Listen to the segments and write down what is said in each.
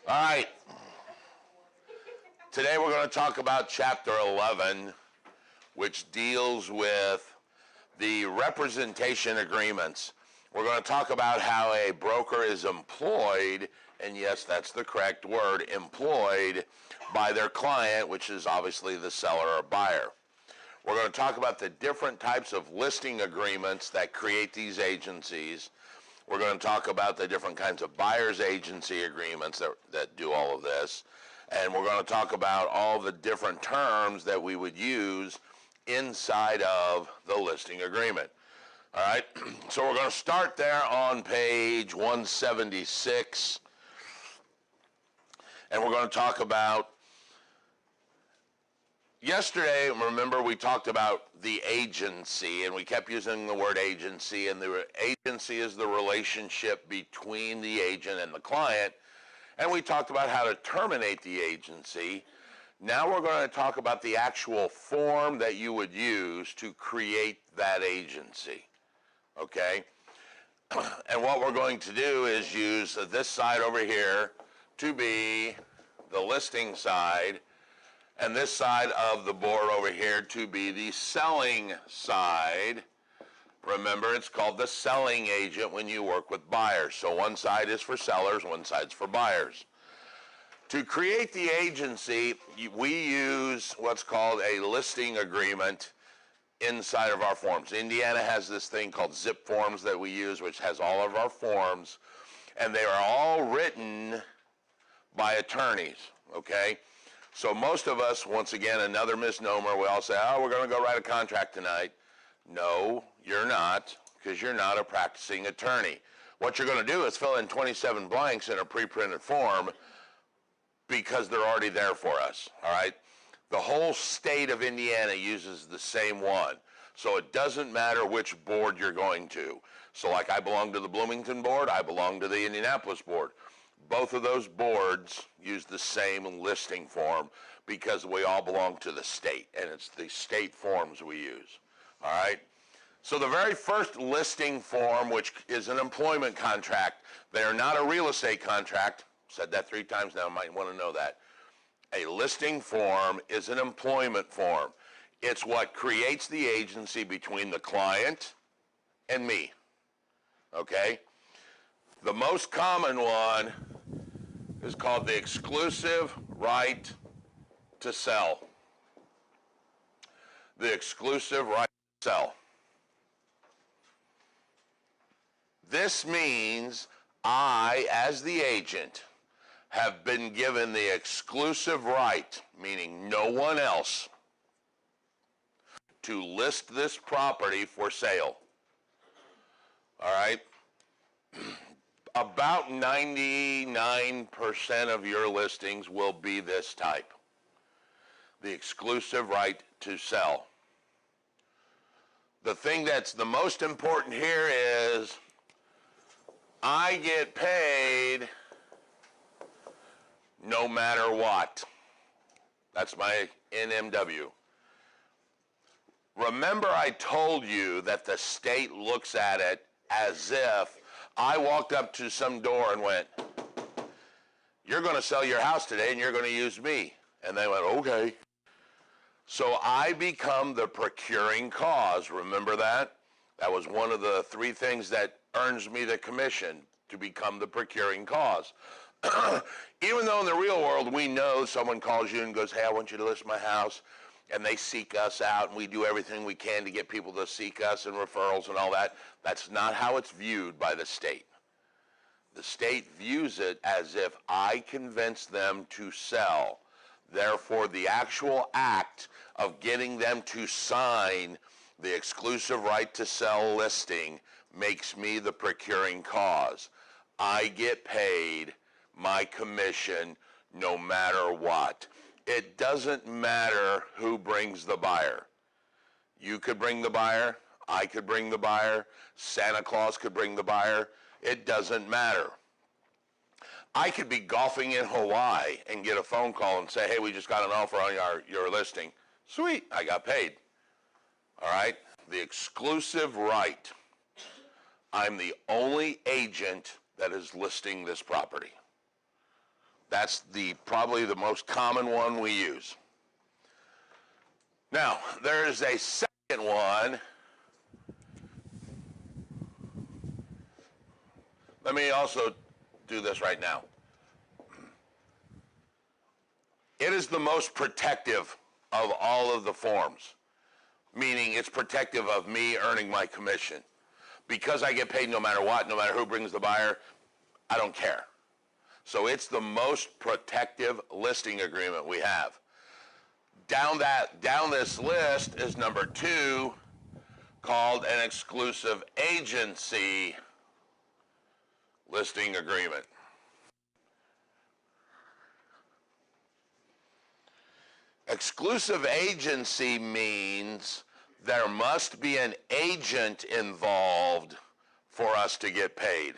All right. Today we're going to talk about Chapter 11, which deals with the representation agreements. We're going to talk about how a broker is employed, and yes, that's the correct word, employed by their client, which is obviously the seller or buyer. We're going to talk about the different types of listing agreements that create these agencies. We're going to talk about the different kinds of buyer's agency agreements that do all of this. And we're going to talk about all the different terms that we would use inside of the listing agreement. All right, so we're going to start there on page 176. And we're going to talk about, yesterday, remember, we talked about the agency, and we kept using the word agency, and the agency is the relationship between the agent and the client. And we talked about how to terminate the agency. Now we're going to talk about the actual form that you would use to create that agency. Okay? And what we're going to do is use this side over here to be the listing side, and this side of the board over here to be the selling side. Remember, it's called the selling agent when you work with buyers. So one side is for sellers, one side's for buyers. To create the agency, we use what's called a listing agreement inside of our forms. Indiana has this thing called zip forms that we use, which has all of our forms, and they are all written by attorneys, okay? So most of us, once again, another misnomer, we all say, oh, we're going to go write a contract tonight. No, you're not, because you're not a practicing attorney. What you're going to do is fill in 27 blanks in a pre-printed form because they're already there for us, all right? The whole state of Indiana uses the same one, so it doesn't matter which board you're going to. So like I belong to the Bloomington board, I belong to the Indianapolis board. Both of those boards use the same listing form because we all belong to the state, and it's the state forms we use. All right? So the very first listing form, which is an employment contract, they are not a real estate contract. Said that 3 times now, might want to know that. A listing form is an employment form. It's what creates the agency between the client and me. Okay? The most common one is called the exclusive right to sell. The exclusive right to sell. This means I, as the agent, have been given the exclusive right, meaning no one else, to list this property for sale. All right? About 99% of your listings will be this type. The exclusive right to sell. The thing that's the most important here is I get paid no matter what. That's my NMW. Remember, I told you that the state looks at it as if I walked up to some door and went, you're going to sell your house today and you're going to use me. And they went, okay. So I become the procuring cause. Remember that? That was one of the 3 things that earns me the commission, to become the procuring cause. Even though in the real world we know someone calls you and goes, hey, I want you to list my house, and they seek us out, and we do everything we can to get people to seek us and referrals and all that. That's not how it's viewed by the state. The state views it as if I convinced them to sell. Therefore, the actual act of getting them to sign the exclusive right to sell listing makes me the procuring cause. I get paid my commission no matter what. It doesn't matter who brings the buyer. You could bring the buyer, I could bring the buyer, Santa Claus could bring the buyer. It doesn't matter. I could be golfing in Hawaii and get a phone call and say, hey, we just got an offer on your listing. Sweet, I got paid. All right? The exclusive right. I'm the only agent that is listing this property. That's probably the most common one we use. Now, there is a second one. Let me also do this right now. It is the most protective of all of the forms, meaning it's protective of me earning my commission. Because I get paid no matter what, no matter who brings the buyer, I don't care. So it's the most protective listing agreement we have. Down this list is number 2, called an exclusive agency listing agreement. Exclusive agency means there must be an agent involved for us to get paid.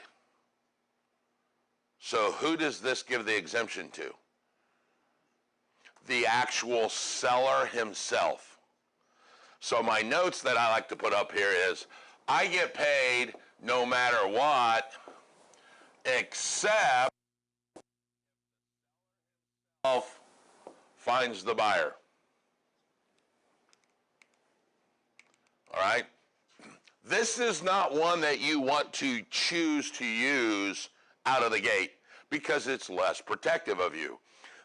So who does this give the exemption to? The actual seller himself. So my notes that I like to put up here is, I get paid no matter what, except finds the buyer. All right? This is not one that you want to choose to use out of the gate because it's less protective of you.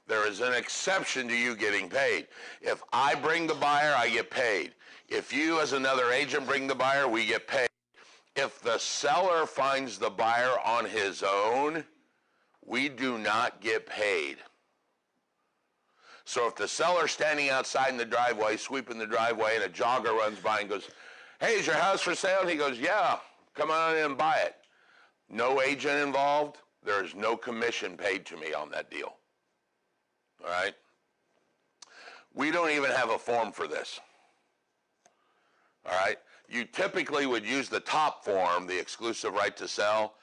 There is an exception to you getting paid. If I bring the buyer, I get paid. If you as another agent bring the buyer, we get paid. If the seller finds the buyer on his own, we do not get paid. So if the seller's standing outside in the driveway, sweeping the driveway, and a jogger runs by and goes, "Hey, is your house for sale?" And he goes, "Yeah, come on in and buy it." No agent involved. There is no commission paid to me on that deal. All right? We don't even have a form for this. All right? You typically would use the top form, the exclusive right to sell,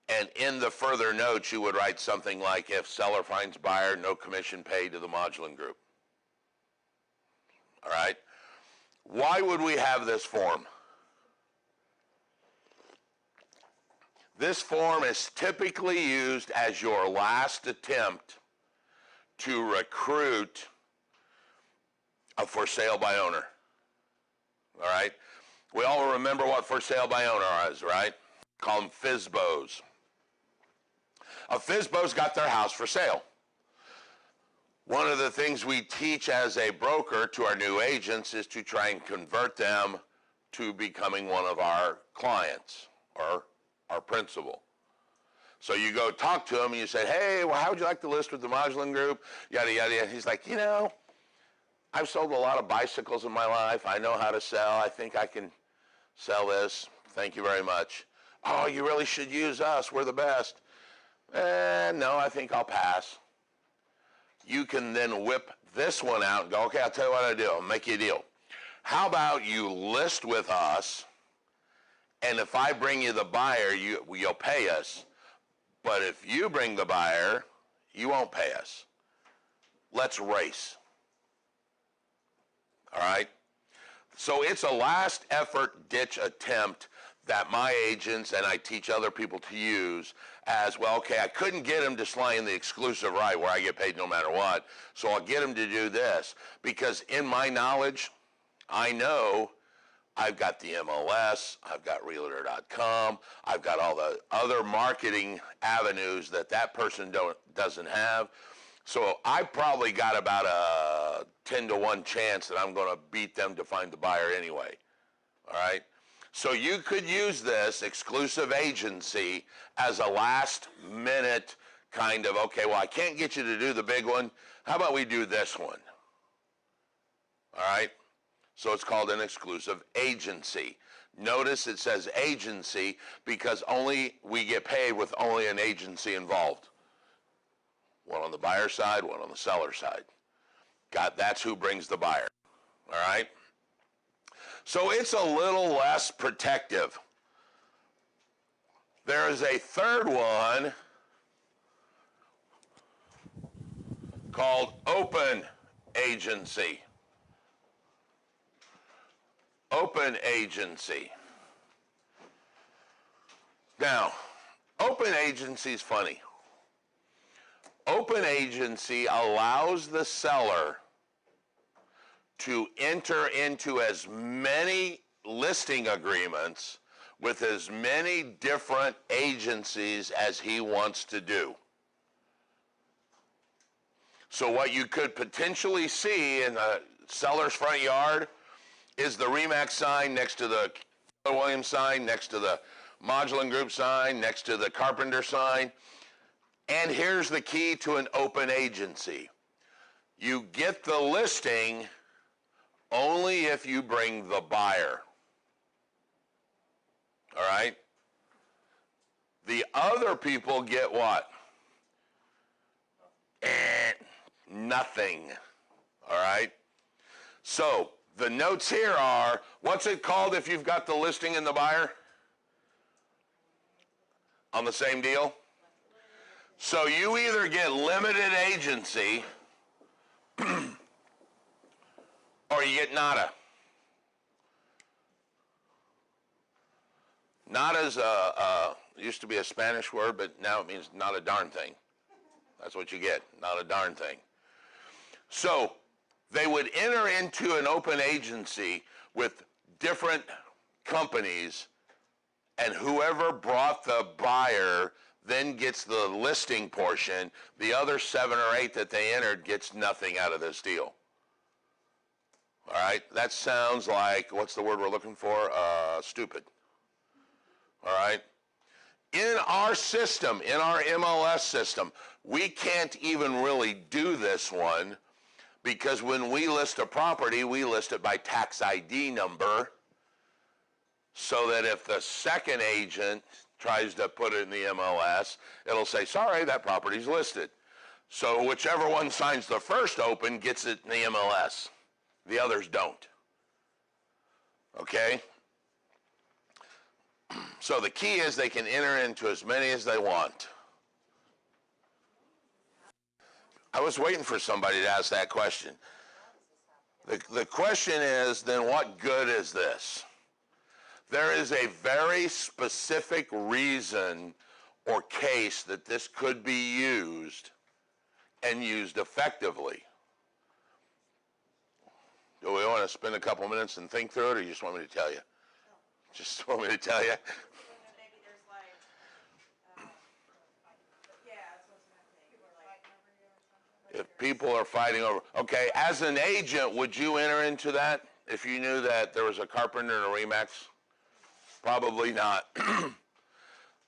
and in the further notes you would write something like, if seller finds buyer, no commission paid to the Modulin Group. All right? Why would we have this form? This form is typically used as your last attempt to recruit a for sale by owner. All right? We all remember what for sale by owner is, right? Call them FSBOs. A FSBO's got their house for sale. One of the things we teach as a broker to our new agents is to try and convert them to becoming one of our clients or our principal. So you go talk to him and you say, "Hey, well, how would you like to list with the Modulin Group?" Yada, yada, yada. He's like, "I've sold a lot of bicycles in my life. I know how to sell. I think I can sell this. Thank you very much." "Oh, you really should use us. We're the best." "No, I think I'll pass." You can then whip this one out and go, "Okay, I'll tell you what I'll do. I'll make you a deal. How about you list with us, and if I bring you the buyer, you'll pay us. But if you bring the buyer, you won't pay us. Let's race." All right? So it's a last effort ditch attempt that my agents and I teach other people to use as, well, okay, I couldn't get him to sign the exclusive right where I get paid no matter what, so I'll get him to do this. Because in my knowledge, I know I've got the MLS, I've got Realtor.com, I've got all the other marketing avenues that person doesn't have. So I probably got about a 10-to-1 chance that I'm going to beat them to find the buyer anyway. All right? So you could use this exclusive agency as a last minute kind of, okay, well, I can't get you to do the big one. How about we do this one? All right? So it's called an exclusive agency. Notice it says agency because we get paid with only an agency involved. One on the buyer side, one on the seller side. That's who brings the buyer. All right? So it's a little less protective. There is a third one called open agency. Open agency. Now, open agency is funny. open agency allows the seller to enter into as many listing agreements with as many different agencies as he wants to do. So what you could potentially see in the seller's front yard is the RE/MAX sign next to the Keller Williams sign, next to the Modulin Group sign, next to the Carpenter sign. And here's the key to an open agency. You get the listing only if you bring the buyer. All right? The other people get what? Nothing. All right? So the notes here are, what's it called if you've got the listing and the buyer on the same deal? So you either get limited agency or you get nada. Nada is used to be a Spanish word, but now it means not a darn thing. That's what you get, not a darn thing. So they would enter into an open agency with different companies, and whoever brought the buyer then gets the listing portion. The other 7 or 8 that they entered gets nothing out of this deal. All right, that sounds like, what's the word we're looking for? Stupid. All right. In our system, in our MLS system, we can't even really do this one because when we list a property, we list it by tax ID number so that if the second agent tries to put it in the MLS, it'll say, sorry, that property's listed. So whichever one signs the first open gets it in the MLS. The others don't. Okay? So the key is they can enter into as many as they want. I was waiting for somebody to ask that question. The question is, then what good is this? There is a very specific reason or case that this could be used and used effectively. Do we want to spend a couple minutes and think through it, or you just want me to tell you? Just want me to tell you? Maybe there's like, If people are fighting over, okay, as an agent, would you enter into that if you knew that there was a Carpenter and a RE/MAX? Probably not.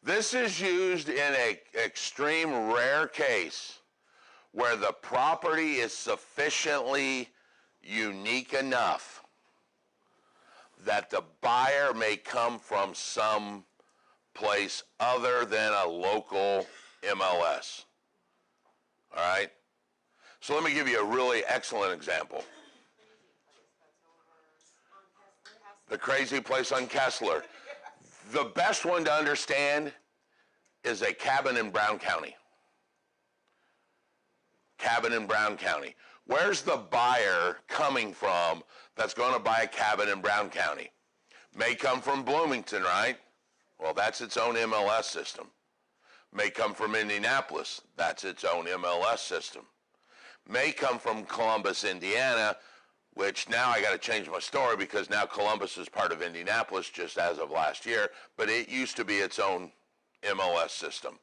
This is used in an extreme rare case where the property is sufficiently unique enough that the buyer may come from some place other than a local MLS. All right? So let me give you a really excellent example. The crazy place on Kessler. The best one to understand is a cabin in Brown County. Cabin in Brown County. Where's the buyer coming from that's going to buy a cabin in Brown County? May come from Bloomington, right? Well, that's its own MLS system. May come from Indianapolis. That's its own MLS system. May come from Columbus, Indiana, which now I got to change my story because now Columbus is part of Indianapolis just as of last year, but it used to be its own MLS system.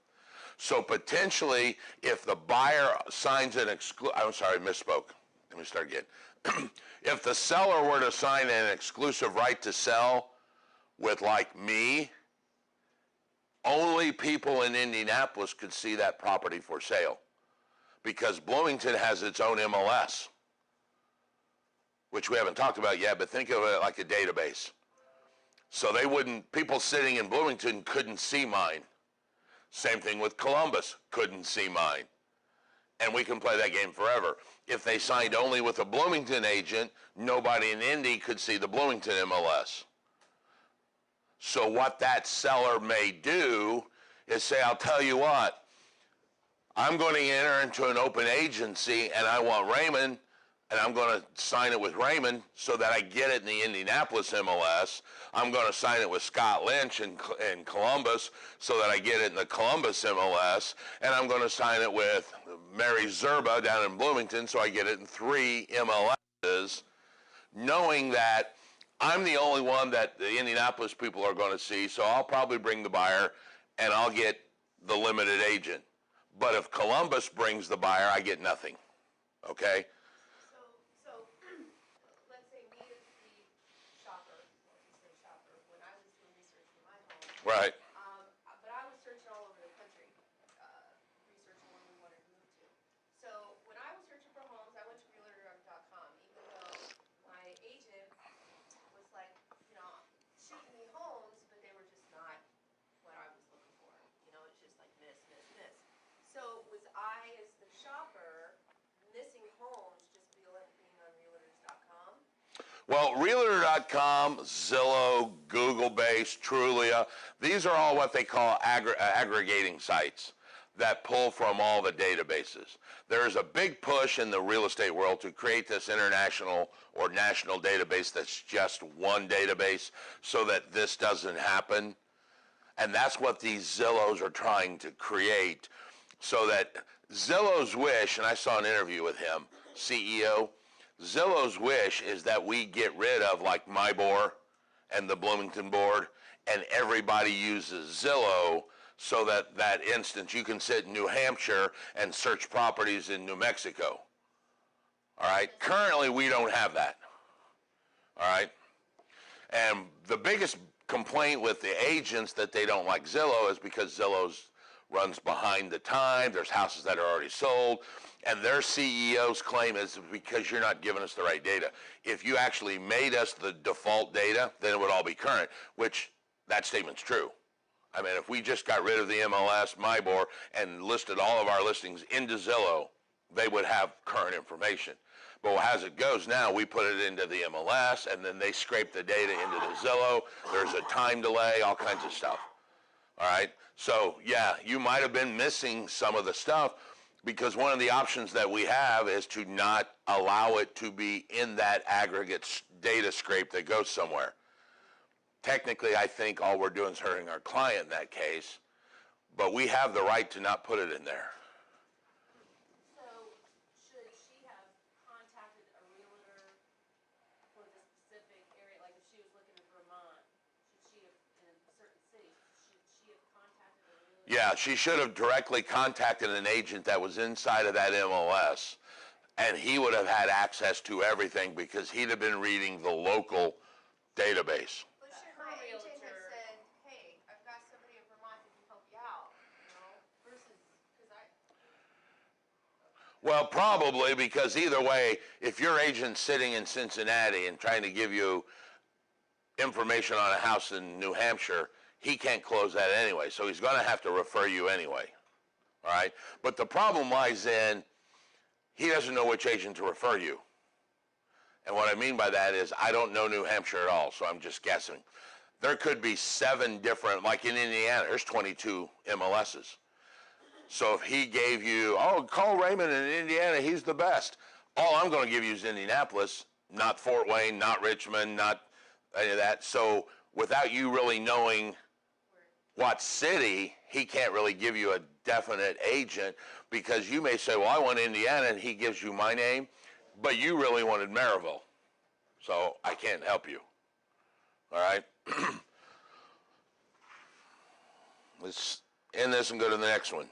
So potentially, if the buyer signs an I'm sorry, misspoke. Let me start again. If the seller were to sign an exclusive right to sell with like me, only people in Indianapolis could see that property for sale because Bloomington has its own MLS, which we haven't talked about yet, but think of it like a database. So they wouldn't, people sitting in Bloomington couldn't see mine. Same thing with Columbus, couldn't see mine. And we can play that game forever. If they signed only with a Bloomington agent, nobody in Indy could see the Bloomington MLS. So what that seller may do is say, I'll tell you what, I'm going to enter into an open agency and I want Raymond, and I'm going to sign it with Raymond so that I get it in the Indianapolis MLS. I'm going to sign it with Scott Lynch in Columbus so that I get it in the Columbus MLS, and I'm going to sign it with Mary Zerba down in Bloomington so I get it in 3 MLSs, knowing that I'm the only one that the Indianapolis people are going to see, so I'll probably bring the buyer and I'll get the limited agent. But if Columbus brings the buyer, I get nothing. Okay? So let's say me as the shopper, well, you say shopper, when I was doing research for my home, Right. but I was searching all over the country, researching where we wanted to move to. So when I was searching for homes, I went to realtor.com, even though my agent was like, you know, shooting me homes, but they were just not what I was looking for. You know, it's just like this. So was I, as the shopper, missing homes just being on realtors.com? Well, Realtor.com, Zillow, Google-based, Trulia, these are all what they call aggregating sites that pull from all the databases. There's a big push in the real estate world to create this international or national database that's just one database so that this doesn't happen. And that's what these Zillows are trying to create, so that Zillow's wish, and I saw an interview with him, CEO, Zillow's wish is that we get rid of like MyBor and the Bloomington board, and everybody uses Zillow so that that instance you can sit in New Hampshire and search properties in New Mexico. All right? Currently, we don't have that. All right? And the biggest complaint with the agents that they don't like Zillow is because Zillow's runs behind the time. There's houses that are already sold. And their CEO's claim is because you're not giving us the right data. If you actually made us the default data, then it would all be current, which that statement's true. I mean, if we just got rid of the MLS, MyBor, and listed all of our listings into Zillow, they would have current information. But as it goes now, we put it into the MLS, and then they scrape the data into the Zillow. There's a time delay, all kinds of stuff. All right? So, yeah, you might have been missing some of the stuff because one of the options that we have is to not allow it to be in that aggregate data scrape that goes somewhere. Technically, I think all we're doing is hurting our client in that case, but we have the right to not put it in there. So should she have contacted a realtor for the specific area, like if she was looking in Vermont, should she have, in a certain city, should she have contacted a realtor? Yeah, she should have directly contacted an agent that was inside of that MLS, and he would have had access to everything because he'd have been reading the local database. But should my agent have said, hey, I've got somebody in Vermont that can help you out, you know, versus, because Well, probably, because either way, if your agent's sitting in Cincinnati and trying to give you information on a house in New Hampshire, he can't close that anyway, so he's going to have to refer you anyway. All right? But the problem lies in he doesn't know which agent to refer you. And what I mean by that is I don't know New Hampshire at all, so I'm just guessing. There could be 7 different, like in Indiana, there's 22 MLSs. So if he gave you, oh, call Raymond in Indiana, he's the best. All I'm going to give you is Indianapolis, not Fort Wayne, not Richmond, not any of that. So without you really knowing what city, he can't really give you a definite agent because you may say, well, I want Indiana, and he gives you my name, but you really wanted Maryville. So I can't help you. All right? Let's end this and go to the next one.